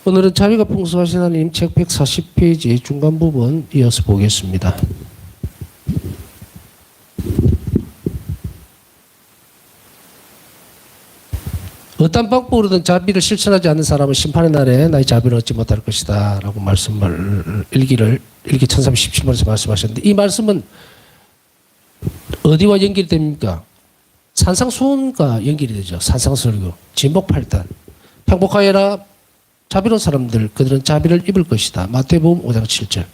오늘은 자비가 풍성하신 하나님 책 140페이지 중간 부분 이어서 보겠습니다. 어떤 방법으로든 자비를 실천하지 않는 사람은 심판의 날에 나의 자비를 얻지 못할 것이다 라고 말씀을 일기 1037번에서 말씀하셨는데, 이 말씀은 어디와 연결이 됩니까? 산상수훈과 연결이 되죠. 산상설교, 진복8단, 행복하여라 자비로운 사람들, 그들은 자비를 입을 것이다. 마태복음 5장 7절.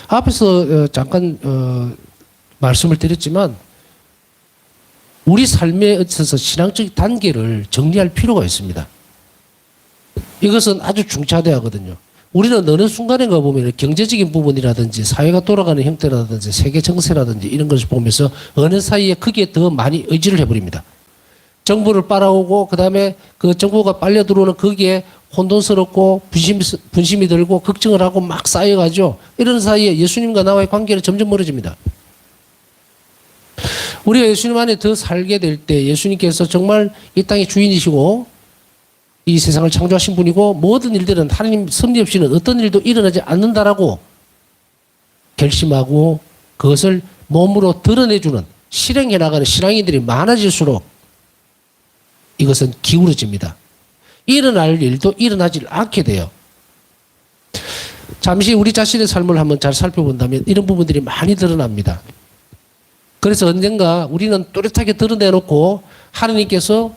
앞에서 잠깐 말씀을 드렸지만 우리 삶에 있어서 신앙적 단계를 정리할 필요가 있습니다. 이것은 아주 중차대하거든요. 우리는 어느 순간인가 보면 경제적인 부분이라든지 사회가 돌아가는 형태라든지 세계 정세라든지 이런 것을 보면서 어느 사이에 크게 더 많이 의지를 해버립니다. 정부를 빨아오고 그다음에 그 정부가 빨려 들어오는 거기에 혼돈스럽고 분심이 들고 걱정을 하고 막 쌓여가죠. 이런 사이에 예수님과 나와의 관계는 점점 멀어집니다. 우리가 예수님 안에 더 살게 될 때 예수님께서 정말 이 땅의 주인이시고 이 세상을 창조하신 분이고 모든 일들은 하나님 섭리 없이는 어떤 일도 일어나지 않는다라고 결심하고 그것을 몸으로 드러내주는 실행해 나가는 신앙인들이 많아질수록 이것은 기울어집니다. 일어날 일도 일어나질 않게 돼요. 잠시 우리 자신의 삶을 한번 잘 살펴본다면 이런 부분들이 많이 드러납니다. 그래서 언젠가 우리는 또렷하게 드러내놓고 하나님께서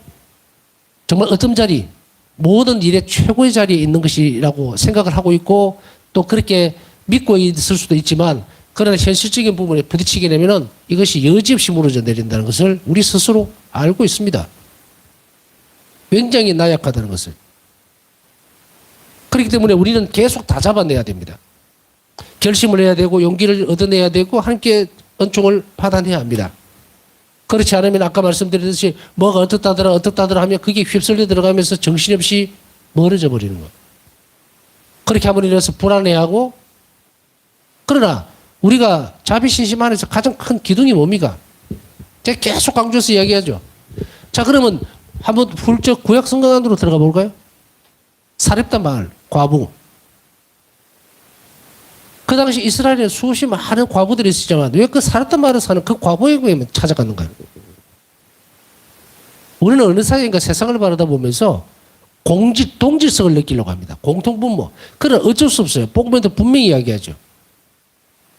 정말 어떤 자리, 모든 일의 최고의 자리에 있는 것이라고 생각을 하고 있고 또 그렇게 믿고 있을 수도 있지만, 그러나 현실적인 부분에 부딪히게 되면은 이것이 여지없이 무너져 내린다는 것을 우리 스스로 알고 있습니다. 굉장히 나약하다는 것을. 그렇기 때문에 우리는 계속 다 잡아내야 됩니다. 결심을 해야 되고 용기를 얻어내야 되고 함께 은총을 받아내야 합니다. 그렇지 않으면 아까 말씀드렸듯이 뭐가 어떻다더라 하면 그게 휩쓸려 들어가면서 정신없이 멀어져 버리는 거예요. 그렇게 함으로 인해서 불안해하고, 그러나 우리가 자비신심 안에서 가장 큰 기둥이 뭡니까? 제가 계속 강조해서 이야기하죠. 자, 그러면 한번 훌쩍 구약 성경 안으로 들어가 볼까요? 사렙다 마을 과부. 그 당시 이스라엘에 수없이 많은 과부들이 있었지만 왜 그 사렙다 마을에 사는 그 과부에게만 찾아갔는가요? 우리는 어느 사이인가 세상을 바라다 보면서 동질성을 느끼려고 합니다. 공통분모. 그러나 어쩔 수 없어요. 복음에도 분명히 이야기하죠.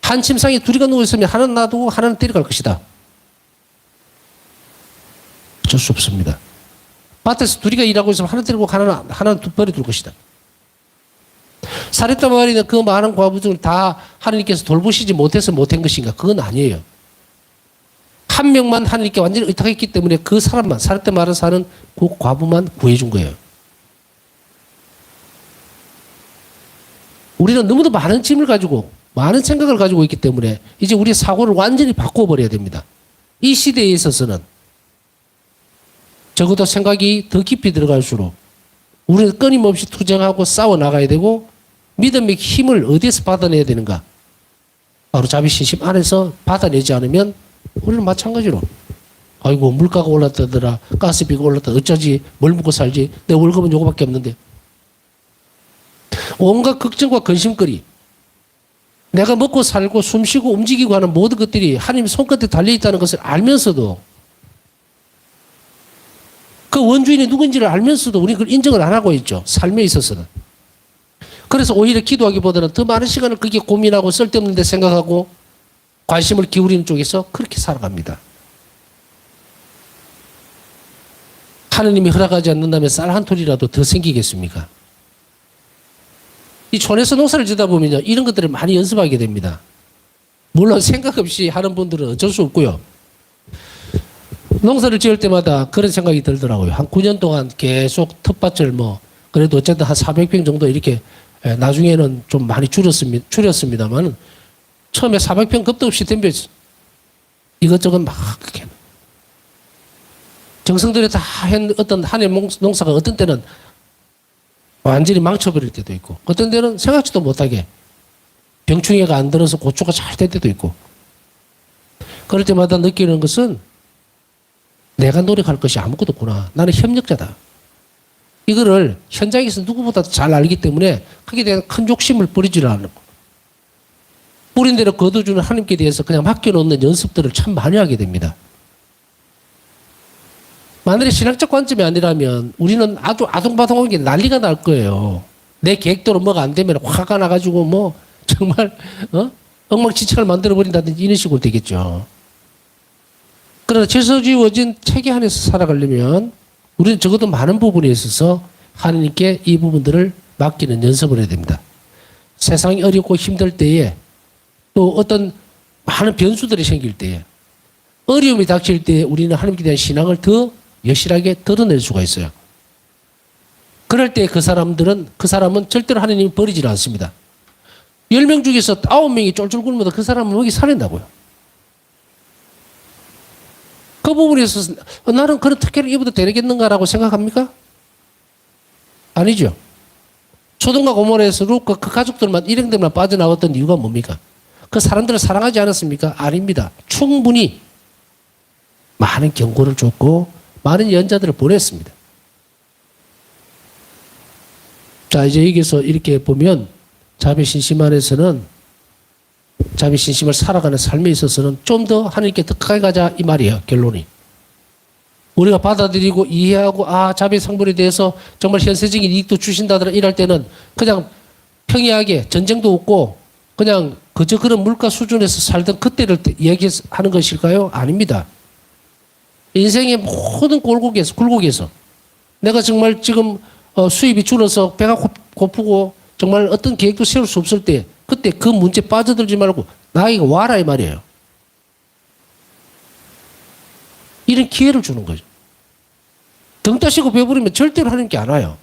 한 침상에 둘이가 누워있으면 하나는 놔두고 하나는 데려갈 것이다. 어쩔 수 없습니다. 밭에서 둘이가 일하고 있으면 하나 데리고 하나는 버려둘 것이다. 사렙다 마을에 그 많은 과부들을 다 하나님께서 돌보시지 못해서 못한 것인가? 그건 아니에요. 한 명만 하나님께 완전히 의탁했기 때문에 그 사람만, 사렙다 마을에 사는 그 과부만 구해준 거예요. 우리는 너무도 많은 짐을 가지고 많은 생각을 가지고 있기 때문에 이제 우리의 사고를 완전히 바꿔버려야 됩니다. 이 시대에 있어서는 적어도 생각이 더 깊이 들어갈수록 우리는 끊임없이 투쟁하고 싸워 나가야 되고, 믿음의 힘을 어디에서 받아내야 되는가? 바로 자비신심 안에서 받아내지 않으면 우리는 마찬가지로 아이고 물가가 올랐다더라, 가스비가 올랐다, 어쩌지, 뭘 먹고 살지, 내 월급은 요거밖에 없는데. 온갖 걱정과 근심거리, 내가 먹고 살고 숨쉬고 움직이고 하는 모든 것들이 하나님 손끝에 달려있다는 것을 알면서도, 그 원주인이 누군지를 알면서도 우리는 그걸 인정을 안 하고 있죠. 삶에 있어서는. 그래서 오히려 기도하기보다는 더 많은 시간을 그게 고민하고 쓸데없는 데 생각하고 관심을 기울이는 쪽에서 그렇게 살아갑니다. 하느님이 허락하지 않는다면 쌀 한 톨이라도 더 생기겠습니까? 이 촌에서 농사를 짓다 보면요, 이런 것들을 많이 연습하게 됩니다. 물론 생각 없이 하는 분들은 어쩔 수 없고요. 농사를 지을 때마다 그런 생각이 들더라고요. 한 9년 동안 계속 텃밭을 그래도 어쨌든 한 400평 정도 이렇게, 나중에는 좀 많이 줄였습니다만 처음에 400평 겁도 없이 덤벼있어. 이것저것 막 그렇게. 정성들이 다 한 어떤 한 해 농사가 어떤 때는 완전히 망쳐버릴 때도 있고, 어떤 때는 생각지도 못하게 병충해가 안 들어서 고추가 잘 될 때도 있고, 그럴 때마다 느끼는 것은 내가 노력할 것이 아무것도 없구나. 나는 협력자다. 이거를 현장에서 누구보다도 잘 알기 때문에 거기에 대한 큰 욕심을 부리지를 않는 거. 뿌린 대로 거둬주는 하나님께 대해서 그냥 맡겨놓는 연습들을 참 많이 하게 됩니다. 만일에 신학적 관점이 아니라면 우리는 아주 아동바동한 게 난리가 날 거예요. 내 계획대로 뭐가 안 되면 화가 나가지고 뭐 정말 엉망진창을 만들어버린다든지 이런 식으로 되겠죠. 그러나 질서 지어진 체계 안에서 살아가려면 우리는 적어도 많은 부분에 있어서 하나님께 이 부분들을 맡기는 연습을 해야 됩니다. 세상이 어렵고 힘들 때에 또 어떤 많은 변수들이 생길 때에 어려움이 닥칠 때에 우리는 하나님께 대한 신앙을 더 여실하게 드러낼 수가 있어요. 그럴 때 그 사람은 절대로 하나님이 버리지 않습니다. 10명 중에서 9명이 쫄쫄 굶어도 그 사람은 먹이 살린다고요. 그 부분에 있어서 나는 그런 특혜를 입어도 되겠는가라고 생각합니까? 아니죠. 소돔과 고모라에서 롯과 그 가족들만 일행들만 빠져나왔던 이유가 뭡니까? 그 사람들을 사랑하지 않았습니까? 아닙니다. 충분히 많은 경고를 줬고 많은 연자들을 보냈습니다. 자, 이제 여기서 이렇게 보면 자비신심 안에서는 자비신심을 살아가는 삶에 있어서는 좀 더 하나님께 더 가까이 가자 이 말이에요. 결론이. 우리가 받아들이고 이해하고 자비성불에 대해서 정말 현세적인 이익도 주신다더라 이럴 때는 그냥 평이하게 전쟁도 없고 그냥 그저 그런 물가 수준에서 살던 그때를 얘기하는 것일까요? 아닙니다. 인생의 모든 굴곡에서 내가 정말 지금 수입이 줄어서 배가 고프고 정말 어떤 계획도 세울 수 없을 때 그때 그 문제 빠져들지 말고 나에게 와라 이 말이에요. 이런 기회를 주는 거죠. 등 따시고 배부르면 절대로 하나님께 안 와요.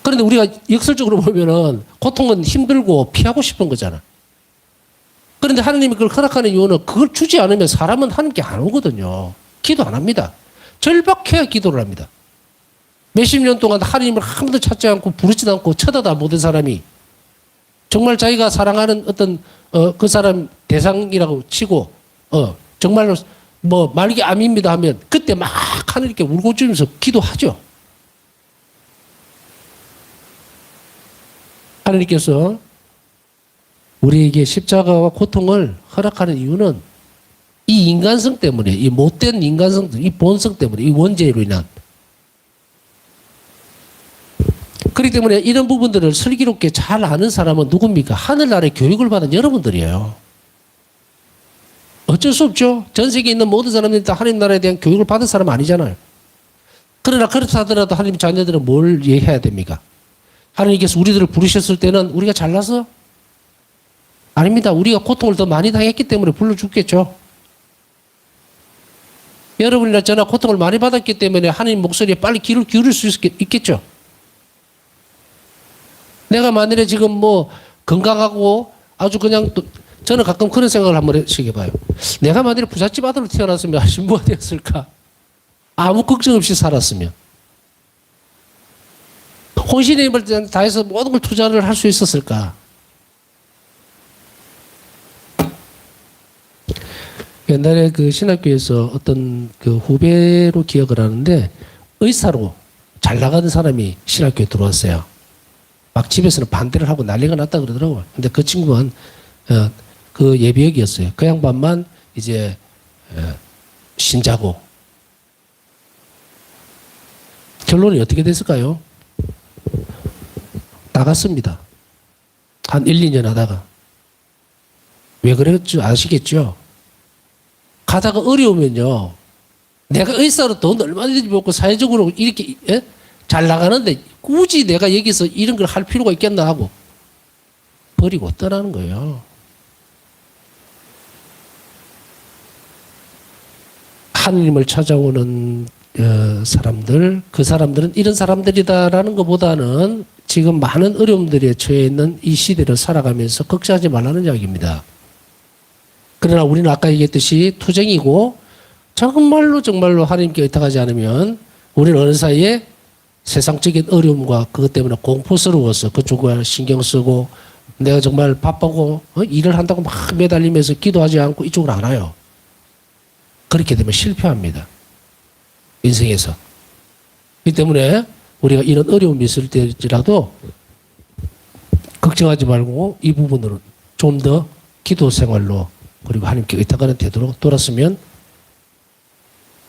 그런데 우리가 역설적으로 보면은 고통은 힘들고 피하고 싶은 거잖아. 그런데 하나님이 그걸 허락하는 이유는 그걸 주지 않으면 사람은 하나님께 안 오거든요. 기도 안 합니다. 절박해야 기도를 합니다. 몇십 년 동안 하나님을 한 번도 찾지 않고 부르지도 않고 쳐다도 못한 사람이 정말 자기가 사랑하는 어떤 그 사람 대상이라고 치고 정말로 뭐 말기 암입니다 하면 그때 막 하나님께 울고주면서 기도하죠. 하나님께서 우리에게 십자가와 고통을 허락하는 이유는 이 인간성 때문에, 이 못된 인간성, 이 본성 때문에, 이 원죄로 인한. 그렇기 때문에 이런 부분들을 슬기롭게 잘 아는 사람은 누굽니까? 하늘나라의 교육을 받은 여러분들이에요. 어쩔 수 없죠. 전 세계에 있는 모든 사람들이 다 하나님 나라에 대한 교육을 받은 사람 아니잖아요. 그러나 그렇다 하더라도 하나님 자녀들은 뭘 이해해야 됩니까? 하나님께서 우리들을 부르셨을 때는 우리가 잘나서? 아닙니다. 우리가 고통을 더 많이 당했기 때문에 불러주겠죠. 여러분이나 저나 고통을 많이 받았기 때문에 하나님 목소리에 빨리 귀를 기울일 수 있겠죠. 내가 만일에 지금 뭐 건강하고 아주 그냥 또 저는 가끔 그런 생각을 한번 해봐요. 내가 만일에 부잣집 아들로 태어났으면 신부가 되었을까? 아무 걱정 없이 살았으면. 혼신의 힘을 다해서 모든 걸 투자를 할 수 있었을까? 옛날에 그 신학교에서 어떤 그 후배로 기억을 하는데 의사로 잘 나가는 사람이 신학교에 들어왔어요. 막 집에서는 반대를 하고 난리가 났다 그러더라고요. 근데 그 친구는 그 예비역이었어요. 그 양반만 이제 신자고. 결론이 어떻게 됐을까요? 나갔습니다. 한 1, 2년 하다가. 왜 그랬죠? 아시겠죠? 가다가 어려우면요. 내가 의사로 돈 얼마든지 벌고 사회적으로 이렇게 잘 나가는데 굳이 내가 여기서 이런 걸 할 필요가 있겠나 하고 버리고 떠나는 거예요. 하느님을 찾아오는 사람들, 그 사람들은 이런 사람들이다라는 것보다는 지금 많은 어려움들에 처해 있는 이 시대를 살아가면서 걱정하지 말라는 이야기입니다. 그러나 우리는 아까 얘기했듯이 투쟁이고 정말로 하나님께 의탁하지 않으면 우리는 어느 사이에 세상적인 어려움과 그것 때문에 공포스러워서 그쪽을 신경 쓰고 내가 정말 바쁘고 일을 한다고 막 매달리면서 기도하지 않고 이쪽으로 안 와요. 그렇게 되면 실패합니다. 인생에서. 그렇기 때문에 우리가 이런 어려움이 있을 때라도 걱정하지 말고 이 부분으로 좀 더 기도 생활로 그리고 하나님께 의탁하는 태도로 돌았으면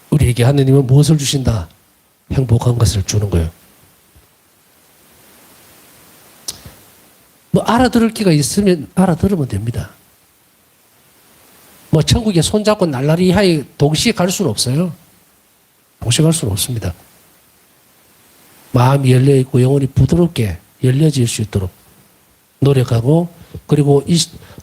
우리에게 하느님은 무엇을 주신다? 행복한 것을 주는 거예요. 뭐 알아들을 기가 있으면 알아들으면 됩니다. 뭐 천국에 손잡고 날라리 하에 동시에 갈 수는 없어요. 동시에 갈 수는 없습니다. 마음이 열려있고 영혼이 부드럽게 열려질 수 있도록 노력하고 그리고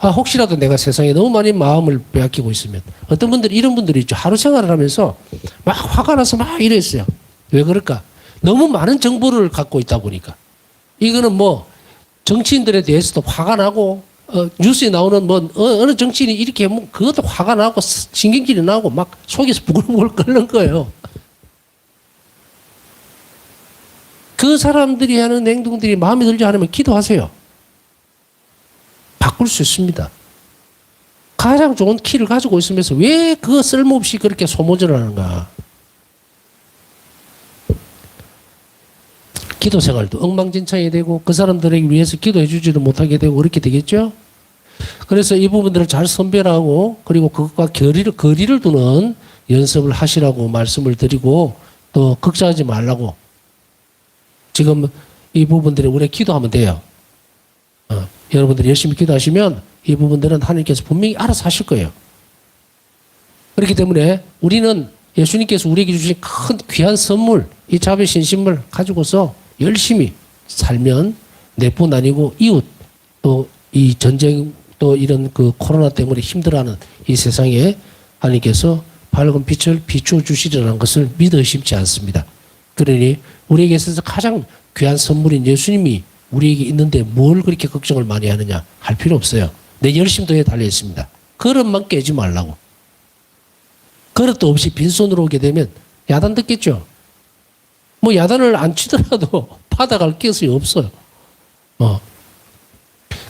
혹시라도 내가 세상에 너무 많이 마음을 빼앗기고 있으면 어떤 분들이 이런 분들이 있죠. 하루 생활을 하면서 막 화가 나서 막 이랬어요. 왜 그럴까? 너무 많은 정보를 갖고 있다 보니까. 이거는 뭐 정치인들에 대해서도 화가 나고 뉴스에 나오는 뭐 어느 정치인이 이렇게 하면 그것도 화가 나고 신경질이 나고 막 속에서 부글부글 끓는 거예요. 그 사람들이 하는 행동들이 마음에 들지 않으면 기도하세요. 바꿀 수 있습니다. 가장 좋은 키를 가지고 있으면서 왜 그거 쓸모없이 그렇게 소모전을 하는가. 기도 생활도 엉망진창이 되고 그 사람들에게 위해서 기도해 주지도 못하게 되고 그렇게 되겠죠. 그래서 이 부분들을 잘 선별하고 그리고 그것과 거리를 두는 연습을 하시라고 말씀을 드리고 또 걱정하지 말라고 지금 이 부분들을 우리가 기도하면 돼요. 여러분들이 열심히 기도하시면 이 부분들은 하나님께서 분명히 알아서 하실 거예요. 그렇기 때문에 우리는 예수님께서 우리에게 주신 큰 귀한 선물, 이 자비 신심을 가지고서 열심히 살면 내뿐 아니고 이웃 또 이 전쟁 또 이런 그 코로나 때문에 힘들어하는 이 세상에 하나님께서 밝은 빛을 비추어 주시리라는 것을 믿어 의심치 않습니다. 그러니 우리에게 있어서 가장 귀한 선물인 예수님이 우리에게 있는데 뭘 그렇게 걱정을 많이 하느냐 할 필요 없어요. 내 열심도에 달려 있습니다. 그릇만 깨지 말라고. 그릇도 없이 빈손으로 오게 되면 야단 듣겠죠. 뭐 야단을 안 치더라도 받아갈 것이 없어요.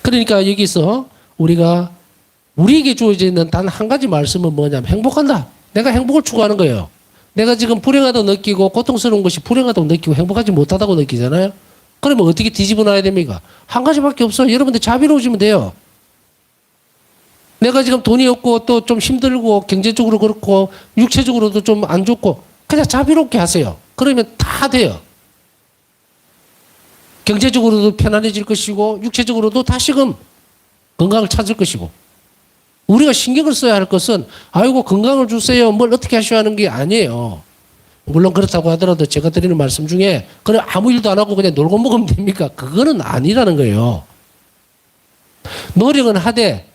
그러니까 여기서 우리가 우리에게 주어져 있는 단 한 가지 말씀은 뭐냐면 행복한다. 내가 행복을 추구하는 거예요. 내가 지금 불행하다고 느끼고 고통스러운 것이 불행하다고 느끼고 행복하지 못하다고 느끼잖아요. 그러면 어떻게 뒤집어 놔야 됩니까? 한 가지밖에 없어요. 여러분들 자비로우시면 돼요. 내가 지금 돈이 없고 또 좀 힘들고 경제적으로 그렇고 육체적으로도 좀 안 좋고 그냥 자비롭게 하세요. 그러면 다 돼요. 경제적으로도 편안해질 것이고 육체적으로도 다시금 건강을 찾을 것이고 우리가 신경을 써야 할 것은 아이고 건강을 주세요. 뭘 어떻게 하셔야 하는 게 아니에요. 물론 그렇다고 하더라도 제가 드리는 말씀 중에 그래 아무 일도 안 하고 그냥 놀고 먹으면 됩니까? 그거는 아니라는 거예요. 노력은 하되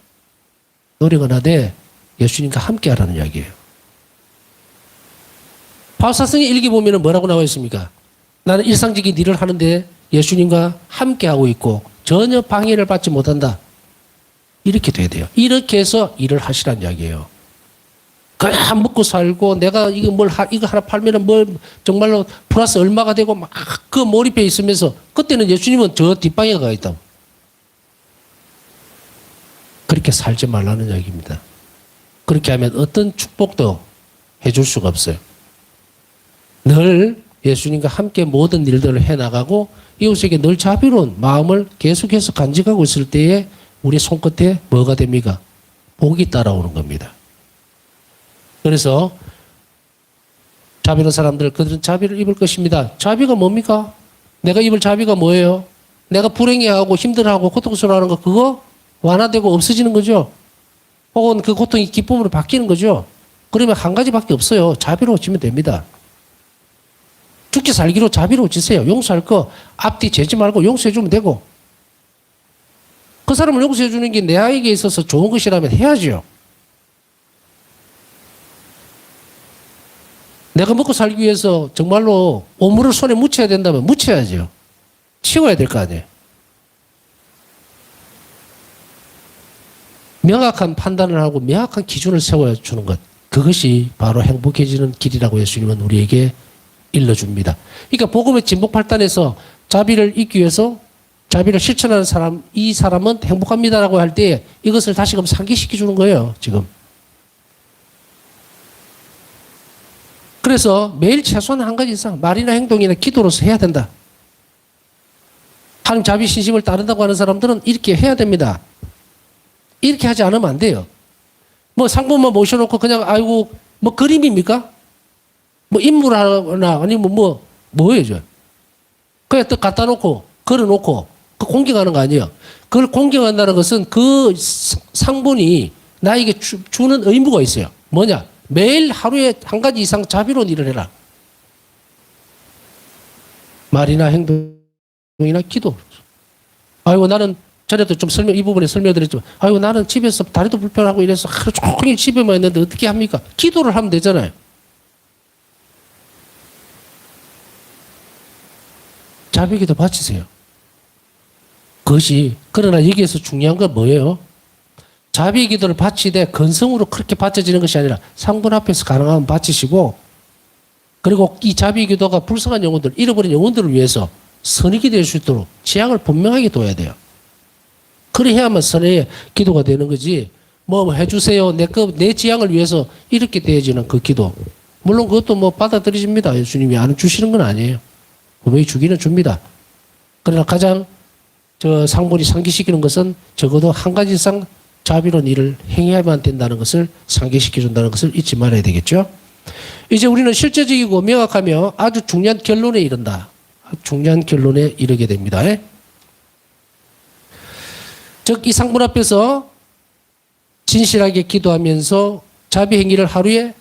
예수님과 함께 하라는 이야기예요. 바울사성의 일기 보면 뭐라고 나와 있습니까? 나는 일상적인 일을 하는데 예수님과 함께 하고 있고 전혀 방해를 받지 못한다. 이렇게 돼야 돼요. 이렇게 해서 일을 하시라는 이야기예요. 그냥 먹고 살고 내가 이거 이거 하나 팔면은 뭘 정말로 플러스 얼마가 되고 막 그 몰입해 있으면서 그때는 예수님은 저 뒷방에 가 있다고. 그렇게 살지 말라는 이야기입니다. 그렇게 하면 어떤 축복도 해줄 수가 없어요. 늘 예수님과 함께 모든 일들을 해나가고 이웃에게 늘 자비로운 마음을 계속해서 간직하고 있을 때에 우리 손끝에 뭐가 됩니까? 복이 따라오는 겁니다. 그래서 자비로운 사람들 그들은 자비를 입을 것입니다. 자비가 뭡니까? 내가 입을 자비가 뭐예요? 내가 불행해하고 힘들어하고 고통스러워하는 거 그거 완화되고 없어지는 거죠. 혹은 그 고통이 기쁨으로 바뀌는 거죠. 그러면 한 가지밖에 없어요. 자비로워지면 됩니다. 죽기 살기로 자비로워지세요. 용서할 거 앞뒤 재지 말고 용서해주면 되고 그 사람을 용서해주는 게 내에게 있어서 좋은 것이라면 해야죠. 내가 먹고 살기 위해서 정말로 오물을 손에 묻혀야 된다면 묻혀야죠. 치워야 될 거 아니에요. 명확한 판단을 하고 명확한 기준을 세워주는 것. 그것이 바로 행복해지는 길이라고 예수님은 우리에게 일러줍니다. 그러니까 복음의 진복팔단에서 자비를 잊기 위해서 자비를 실천하는 사람, 이 사람은 행복합니다라고 할 때 이것을 다시금 상기시켜 주는 거예요. 지금. 그래서 매일 최소한 한 가지 이상 말이나 행동이나 기도로서 해야 된다. 하나님 자비 신심을 따른다고 하는 사람들은 이렇게 해야 됩니다. 이렇게 하지 않으면 안 돼요. 뭐 상부만 모셔놓고 그냥 아이고 뭐 그림입니까? 뭐 인물 하나 아니면 뭐예요? 그냥 또 갖다 놓고 걸어놓고 그 공경하는 거 아니에요. 그걸 공경한다는 것은 그 상분이 나에게 주는 의무가 있어요. 뭐냐? 매일 하루에 한 가지 이상 자비로운 일을 해라. 말이나 행동이나 기도. 아이고 나는 전에도 좀 이 부분에 설명드렸지만 아이고 나는 집에서 다리도 불편하고 이래서 하루 종일 집에만 있는데 어떻게 합니까? 기도를 하면 되잖아요. 자비기도 바치세요. 그것이 그러나 여기에서 중요한 건 뭐예요? 자비기도를 바치되 건성으로 그렇게 바쳐지는 것이 아니라 상분 앞에서 가능하면 바치시고 그리고 이 자비기도가 불쌍한 영혼들, 잃어버린 영혼들을 위해서 선익이 될 수 있도록 지향을 분명하게 둬야 돼요. 그래야만 선의 기도가 되는 거지. 뭐 해주세요. 내 지향을 위해서 이렇게 되어지는 그 기도. 물론 그것도 뭐 받아들이십니다. 예수님이 안 주시는 건 아니에요. 분명히 주기는 줍니다. 그러나 가장 상분이 상기시키는 것은 적어도 한 가지 이상 자비로운 일을 행해야만 된다는 것을 상기시켜준다는 것을 잊지 말아야 되겠죠. 이제 우리는 실제적이고 명확하며 아주 중요한 결론에 이른다. 중요한 결론에 이르게 됩니다. 즉, 이 상분 앞에서 진실하게 기도하면서 자비 행위를 하루에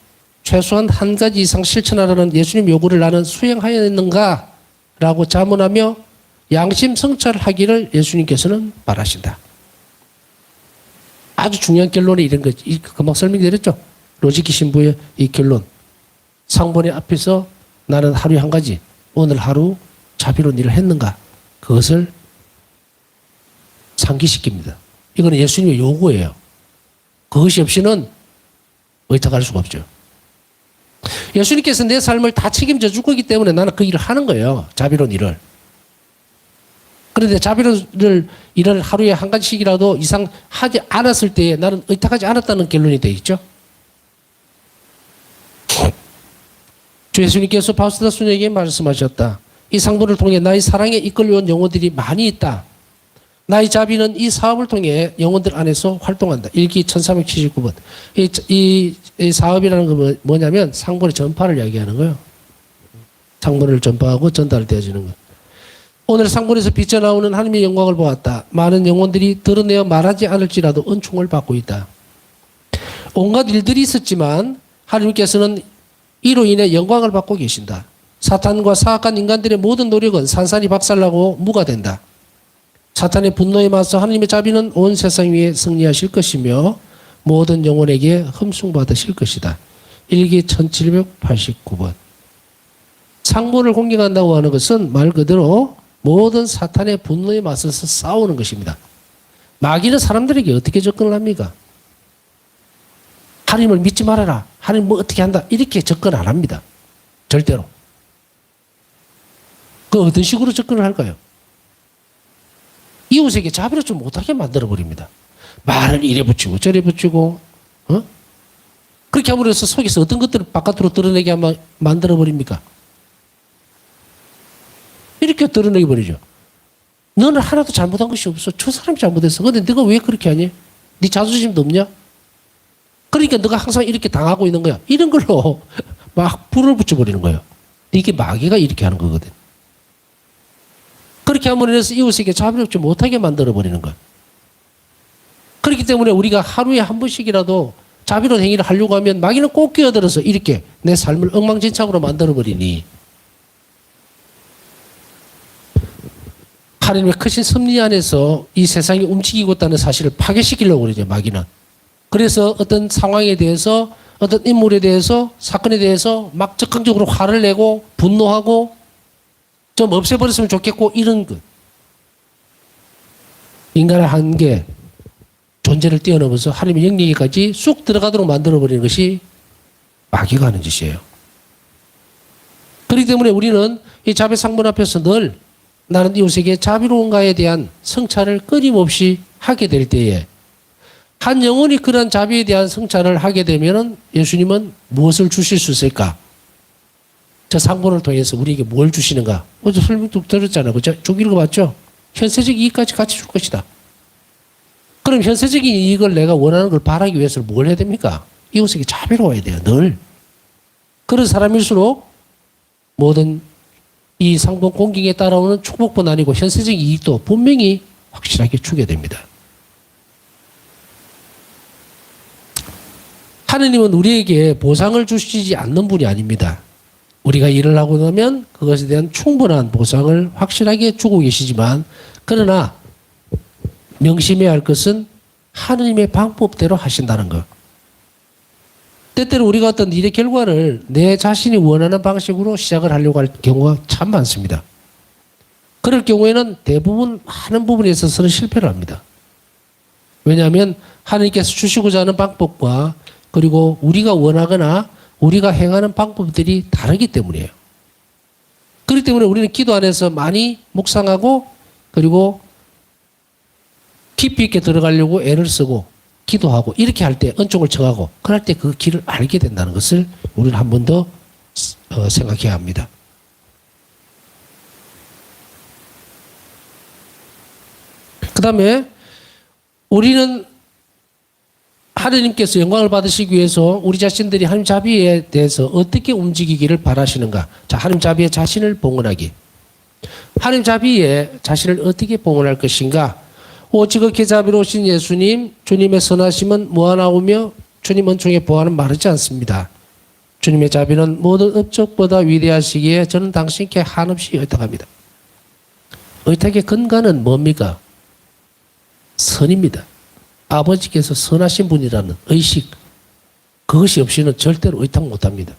최소한 한 가지 이상 실천하라는 예수님 요구를 나는 수행하였는가? 라고 자문하며 양심 성찰하기를 예수님께서는 바라신다. 아주 중요한 결론에 이른 거지. 금방 설명드렸죠? 로지키 신부의 이 결론. 상본의 앞에서 나는 하루에 한 가지, 오늘 하루 자비로운 일을 했는가? 그것을 상기시킵니다. 이거는 예수님의 요구예요. 그것이 없이는 의탁할 수가 없죠. 예수님께서 내 삶을 다 책임져 줄 거기 때문에 나는 그 일을 하는 거예요. 자비로운 일을. 그런데 자비로운 일을 하루에 한 가지씩이라도 이상 하지 않았을 때에 나는 의탁하지 않았다는 결론이 되어 있죠. 주 예수님께서 바우스다 수녀에게 말씀하셨다. 이 상도를 통해 나의 사랑에 이끌려온 영혼들이 많이 있다. 나의 자비는 이 사업을 통해 영혼들 안에서 활동한다. 일기 1379번. 이 사업이라는 건 뭐냐면 상본의 전파를 이야기하는 거예요. 상본을 전파하고 전달되어지는 거예요. 오늘 상본에서 비쳐나오는 하나님의 영광을 보았다. 많은 영혼들이 드러내어 말하지 않을지라도 은총을 받고 있다. 온갖 일들이 있었지만 하나님께서는 이로 인해 영광을 받고 계신다. 사탄과 사악한 인간들의 모든 노력은 산산이 박살나고 무가 된다. 사탄의 분노에 맞서 하나님의 자비는 온 세상 위에 승리하실 것이며 모든 영혼에게 흠숭받으실 것이다. 일기 1789번. 상본을 공경한다고 하는 것은 말 그대로 모든 사탄의 분노에 맞서서 싸우는 것입니다. 마귀는 사람들에게 어떻게 접근을 합니까? 하나님을 믿지 말아라. 하나님 뭐 어떻게 한다. 이렇게 접근 안 합니다. 절대로. 그 어떤 식으로 접근을 할까요? 이웃에게 자비롭지 못하게 만들어버립니다. 말을 이래 붙이고 저래 붙이고 그렇게 함으로써 속에서 어떤 것들을 바깥으로 드러내게 만들어버립니까? 이렇게 드러내게 버리죠. 너는 하나도 잘못한 것이 없어. 저 사람이 잘못했어. 근데 네가 왜 그렇게 하니? 네 자존심도 없냐? 그러니까 너가 항상 이렇게 당하고 있는 거야. 이런 걸로 막 불을 붙여버리는 거예요. 이게 마귀가 이렇게 하는 거거든. 그렇게 함으로 해서 이웃에게 자비롭지 못하게 만들어버리는 거예요. 그렇기 때문에 우리가 하루에 한 번씩이라도 자비로운 행위를 하려고 하면 마귀는 꼭 끼어들어서 이렇게 내 삶을 엉망진창으로 만들어버리니 하나님의 크신 섭리 안에서 이 세상이 움직이고 있다는 사실을 파괴시키려고 그러죠, 마귀는. 그래서 어떤 상황에 대해서 어떤 인물에 대해서 사건에 대해서 막 적극적으로 화를 내고 분노하고 좀 없애버렸으면 좋겠고 이런 것. 인간의 한계, 존재를 뛰어넘어서 하나님의 영역에까지 쑥 들어가도록 만들어버리는 것이 마귀가 하는 짓이에요. 그렇기 때문에 우리는 이 자비 상분 앞에서 늘 나는 이웃에게 자비로운가에 대한 성찰을 끊임없이 하게 될 때에 한 영혼이 그런 자비에 대한 성찰을 하게 되면 예수님은 무엇을 주실 수 있을까? 저 상본을 통해서 우리에게 뭘 주시는가? 어제 설명도 들었잖아요. 그죠? 쭉 읽어봤죠? 현세적 이익까지 같이 줄 것이다. 그럼 현세적인 이익을 내가 원하는 걸 바라기 위해서는 뭘 해야 됩니까? 이웃에게 자비로워야 돼요. 늘. 그런 사람일수록 모든 이 상본 공경에 따라오는 축복뿐 아니고 현세적 이익도 분명히 확실하게 주게 됩니다. 하느님은 우리에게 보상을 주시지 않는 분이 아닙니다. 우리가 일을 하고 나면 그것에 대한 충분한 보상을 확실하게 주고 계시지만 그러나 명심해야 할 것은 하느님의 방법대로 하신다는 것. 때때로 우리가 어떤 일의 결과를 내 자신이 원하는 방식으로 시작을 하려고 할 경우가 참 많습니다. 그럴 경우에는 대부분 많은 부분에 있어서는 실패를 합니다. 왜냐하면 하느님께서 주시고자 하는 방법과 그리고 우리가 원하거나 우리가 행하는 방법들이 다르기 때문이에요. 그렇기 때문에 우리는 기도 안에서 많이 묵상하고 그리고 깊이 있게 들어가려고 애를 쓰고 기도하고 이렇게 할 때 은총을 청하고 그럴 때 그 길을 알게 된다는 것을 우리는 한 번 더 생각해야 합니다. 그 다음에 우리는 하느님께서 영광을 받으시기 위해서 우리 자신들이 하나님 자비에 대해서 어떻게 움직이기를 바라시는가. 자, 하나님 자비에 자신을 봉헌하기. 하나님 자비에 자신을 어떻게 봉헌할 것인가. 오직 그렇게 자비로우신 예수님, 주님의 선하심은 무한하오며 주님 은총에 보아는 마르지 않습니다. 주님의 자비는 모든 업적보다 위대하시기에 저는 당신께 한없이 의탁합니다. 의탁의 근간은 뭡니까? 선입니다. 아버지께서 선하신 분이라는 의식, 그것이 없이는 절대로 의탁 못합니다.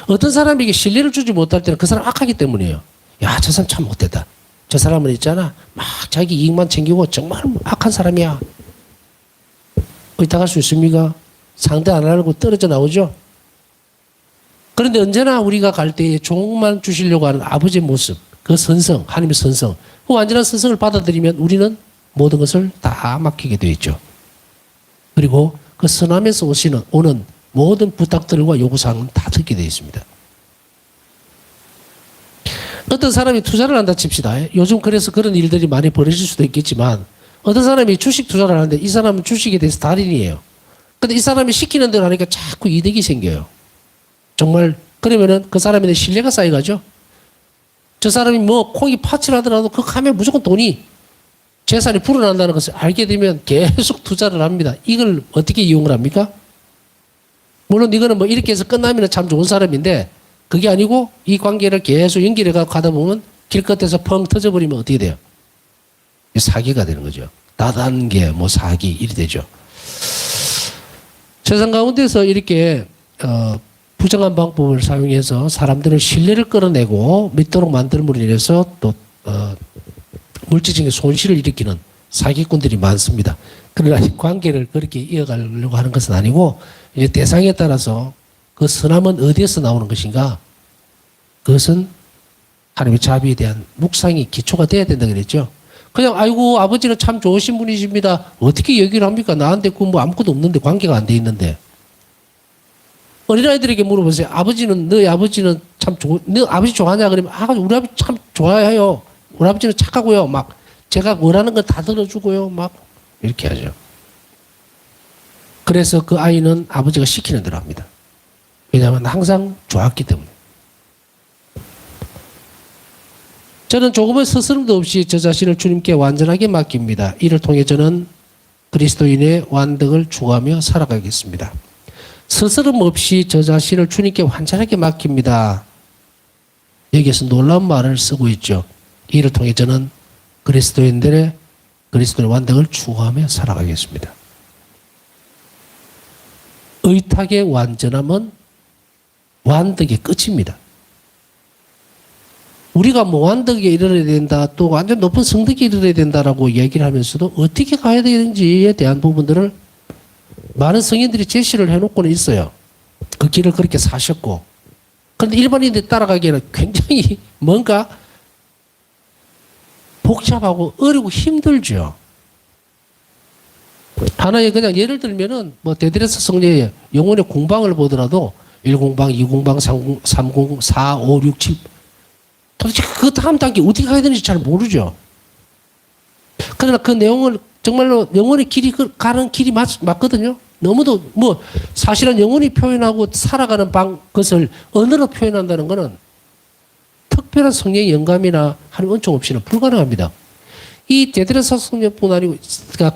어떤 사람에게 신뢰를 주지 못할 때는 그 사람 악하기 때문이에요. 야, 저 사람 참 못됐다. 저 사람은 있잖아, 막 자기 이익만 챙기고 정말 악한 사람이야. 의탁할 수 있습니까? 상대 안 하려고 떨어져 나오죠. 그런데 언제나 우리가 갈 때에 종만 주시려고 하는 아버지의 모습, 그 선성, 하나님의 선성, 그 완전한 선성을 받아들이면 우리는 모든 것을 다 맡기게 되어 있죠. 그리고 그 선함에서 오는 모든 부탁들과 요구사항은 다 듣게 되어 있습니다. 어떤 사람이 투자를 한다 칩시다. 요즘 그래서 그런 일들이 많이 벌어질 수도 있겠지만 어떤 사람이 주식 투자를 하는데 이 사람은 주식에 대해서 달인이에요. 근데 이 사람이 시키는 대로 하니까 자꾸 이득이 생겨요. 정말 그러면은 그 사람에 대한 신뢰가 쌓여가죠. 저 사람이 뭐 콩이 파치를 하더라도 그거 하면 무조건 돈이 재산이 불어난다는 것을 알게 되면 계속 투자를 합니다. 이걸 어떻게 이용을 합니까? 물론 이거는 뭐 이렇게 해서 끝나면 참 좋은 사람인데 그게 아니고 이 관계를 계속 연결해 가다 보면 길끝에서 펑 터져버리면 어떻게 돼요? 사기가 되는 거죠. 다단계, 뭐 사기, 이리 되죠. 세상 가운데서 이렇게 부정한 방법을 사용해서 사람들의 신뢰를 끌어내고 믿도록 만들므로 인해서 또 물질적인 손실을 일으키는 사기꾼들이 많습니다. 그러나 관계를 그렇게 이어가려고 하는 것은 아니고 이제 대상에 따라서 그 선함은 어디에서 나오는 것인가? 그것은 하나님의 자비에 대한 묵상이 기초가 돼야 된다 그랬죠. 그냥 아이고 아버지는 참 좋으신 분이십니다. 어떻게 얘기를 합니까? 나한테 그 뭐 아무것도 없는데 관계가 안 돼 있는데. 어린아이들에게 물어보세요. 아버지는 너희 아버지는 참 너 아버지 좋아하냐? 그러면 아 우리 아버지 참 좋아해요. 우리 아버지는 착하고요. 막 제가 원하는 건 다 들어주고요. 막 이렇게 하죠. 그래서 그 아이는 아버지가 시키는 대로 합니다. 왜냐하면 항상 좋았기 때문에. 저는 조금의 스스럼도 없이 저 자신을 주님께 완전하게 맡깁니다. 이를 통해 저는 그리스도인의 완덕을 추구하며 살아가겠습니다. 스스럼 없이 저 자신을 주님께 완전하게 맡깁니다. 여기에서 놀라운 말을 쓰고 있죠. 이를 통해 저는 그리스도인의 완덕을 추구하며 살아가겠습니다. 의탁의 완전함은 완덕의 끝입니다. 우리가 뭐 완덕에 이르러야 된다, 또 완전 높은 성덕에 이르러야 된다라고 얘기를 하면서도 어떻게 가야 되는지에 대한 부분들을 많은 성인들이 제시를 해놓고는 있어요. 그 길을 그렇게 사셨고. 그런데 일반인들이 따라가기에는 굉장히 뭔가 복잡하고 어렵고 힘들죠. 하나의 그냥 예를 들면은 뭐 데드레스 성례의 영혼의 공방을 보더라도 1공방, 2공방, 3공, 3공, 4, 5, 6, 7. 도대체 그 다음 단계 어떻게 가야 되는지 잘 모르죠. 그러나 그 내용을 정말로 영혼의 길이 가는 길이 맞거든요. 너무도 뭐 사실은 영혼이 표현하고 살아가는 것을 언어로 표현한다는 것은 특별한 성령의 영감이나 하는 은총 없이는 불가능합니다. 이 데드레사 성령뿐 아니고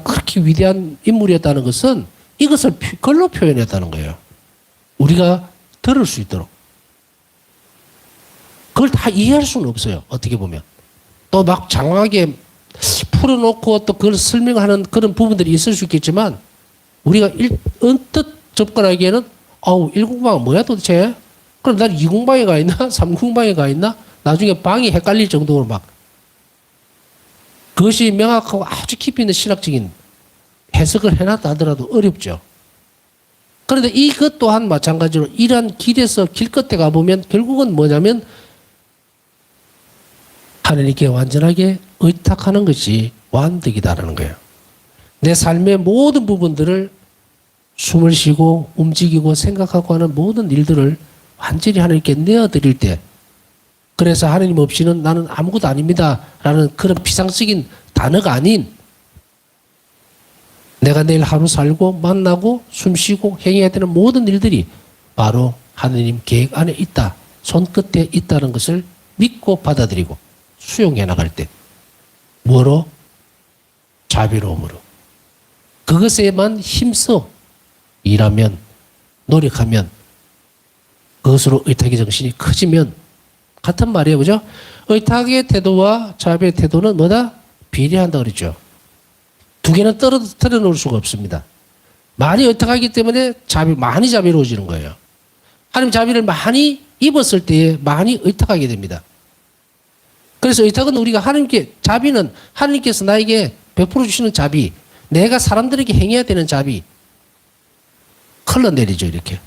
그렇게 위대한 인물이었다는 것은 이것을 글로 표현했다는 거예요. 우리가 들을 수 있도록. 그걸 다 이해할 수는 없어요. 어떻게 보면. 또 막 장황하게 풀어놓고 또 그걸 설명하는 그런 부분들이 있을 수 있겠지만 우리가 언뜻 접근하기에는 아우 1공방은 뭐야 도대체? 그럼 난 2공방에 가 있나? 3공방에 가 있나? 나중에 방이 헷갈릴 정도로 막 그것이 명확하고 아주 깊이 있는 신학적인 해석을 해놨다 하더라도 어렵죠. 그런데 이것 또한 마찬가지로 이러한 길에서 길 끝에 가보면 결국은 뭐냐면 하나님께 완전하게 의탁하는 것이 완득이다라는 거예요. 내 삶의 모든 부분들을 숨을 쉬고 움직이고 생각하고 하는 모든 일들을 완전히 하나님께 내어드릴 때 그래서 하나님 없이는 나는 아무것도 아닙니다 라는 그런 비상적인 단어가 아닌 내가 내일 하루 살고 만나고 숨쉬고 행해야 되는 모든 일들이 바로 하나님 계획 안에 있다. 손끝에 있다는 것을 믿고 받아들이고 수용해 나갈 때 뭐로? 자비로움으로. 그것에만 힘써 일하면 노력하면 그것으로 의탁의 정신이 커지면 같은 말이에요. 그죠? 의탁의 태도와 자비의 태도는 뭐다? 비례한다 그랬죠. 두 개는 떨어뜨려 놓을 수가 없습니다. 많이 의탁하기 때문에 많이 자비로워지는 거예요. 하나님 자비를 많이 입었을 때에 많이 의탁하게 됩니다. 그래서 의탁은 우리가 하나님께 자비는 하나님께서 나에게 베풀어 주시는 자비, 내가 사람들에게 행해야 되는 자비 흘러내리죠. 이렇게.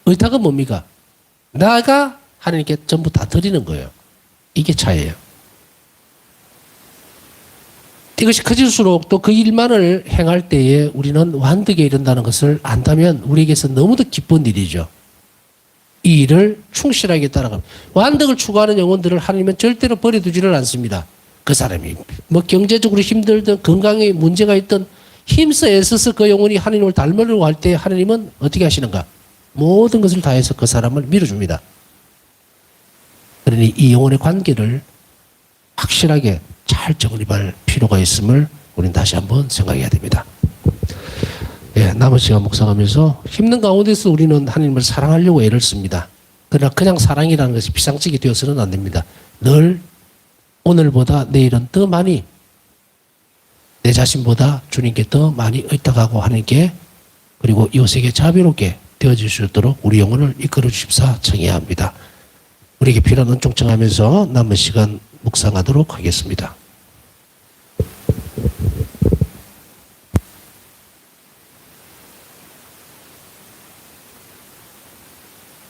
의탁은 뭡니까? 나가 하나님께 전부 다 드리는 거예요. 이게 차이예요. 이것이 커질수록 또 그 일만을 행할 때에 우리는 완득에 이른다는 것을 안다면 우리에게서 너무도 기쁜 일이죠. 이 일을 충실하게 따라갑니다. 완득을 추구하는 영혼들을 하나님은 절대로 버려두지를 않습니다. 그 사람이 뭐 경제적으로 힘들든 건강에 문제가 있든 힘써 애써서 그 영혼이 하나님을 닮으려고 할 때 하나님은 어떻게 하시는가? 모든 것을 다해서 그 사람을 밀어줍니다. 그러니 이 영혼의 관계를 확실하게 잘 정립할 필요가 있음을 우리는 다시 한번 생각해야 됩니다. 예, 남은 시간 묵상하면서 힘든 가운데서 우리는 하나님을 사랑하려고 애를 씁니다. 그러나 그냥 사랑이라는 것이 비상적이 되어서는 안 됩니다. 늘 오늘보다 내일은 더 많이 내 자신보다 주님께 더 많이 의탁하고 하나님께 그리고 이웃에게 자비롭게 되어질 수 있도록 우리 영혼을 이끌어 주십사 청해야 합니다. 우리에게 필요한 은총 청하면서 남은 시간 묵상하도록 하겠습니다.